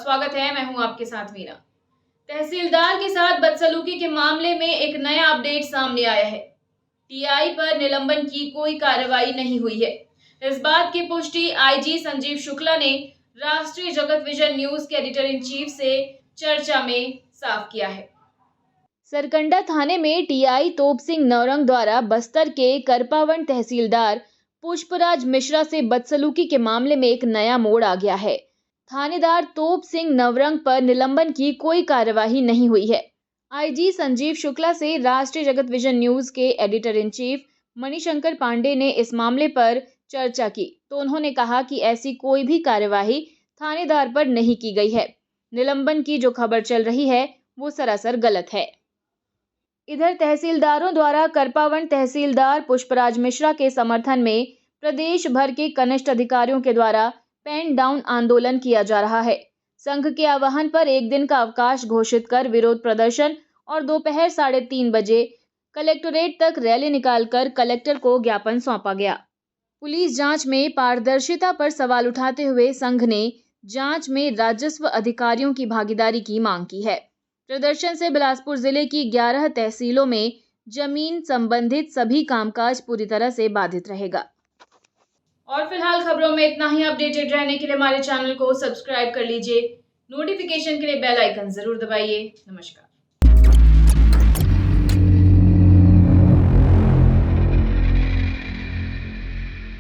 स्वागत है। मैं हूं आपके साथ मीरा। तहसीलदार के साथ बदसलूकी के मामले में एक नया अपडेट सामने आया है। टीआई पर निलंबन की कोई कार्रवाई नहीं हुई है। इस बात की पुष्टि आईजी संजीव शुक्ला ने राष्ट्रीय जगत विजन न्यूज के एडिटर इन चीफ से चर्चा में साफ किया है। सरकंडा थाने में टीआई तोप सिंह नवरंग द्वारा बस्तर के करपावन तहसीलदार पुष्पराज मिश्रा से बदसलूकी के मामले में एक नया मोड़ आ गया है। थानेदार तोप सिंह नवरंग पर निलंबन की कोई कार्यवाही नहीं हुई है। आईजी संजीव शुक्ला से राष्ट्रीय जगत विजन न्यूज के editor in chief Manishankar Pandey ने इस मामले पर चर्चा की तो उन्होंने कहा कि ऐसी कोई भी कार्यवाही थानेदार पर नहीं की गई है। निलंबन की जो खबर चल रही है वो सरासर गलत है। इधर तहसीलदारों द्वारा करपावन तहसीलदार पुष्पराज मिश्रा के समर्थन में प्रदेश भर के कनिष्ठ अधिकारियों के द्वारा पेन डाउन आंदोलन किया जा रहा है। संघ के आह्वान पर एक दिन का अवकाश घोषित कर विरोध प्रदर्शन और दोपहर 3:30 बजे कलेक्टोरेट तक रैली निकालकर कलेक्टर को ज्ञापन सौंपा गया। पुलिस जांच में पारदर्शिता पर सवाल उठाते हुए संघ ने जांच में राजस्व अधिकारियों की भागीदारी की मांग की है। प्रदर्शन से बिलासपुर जिले की 11 तहसीलों में जमीन संबंधित सभी कामकाज पूरी तरह से बाधित रहेगा। और फिलहाल खबरों में इतना ही। अपडेटेड रहने के लिए हमारे चैनल को सब्सक्राइब कर लीजिए। नोटिफिकेशन के लिए बेल आइकन जरूर दबाइए। नमस्कार।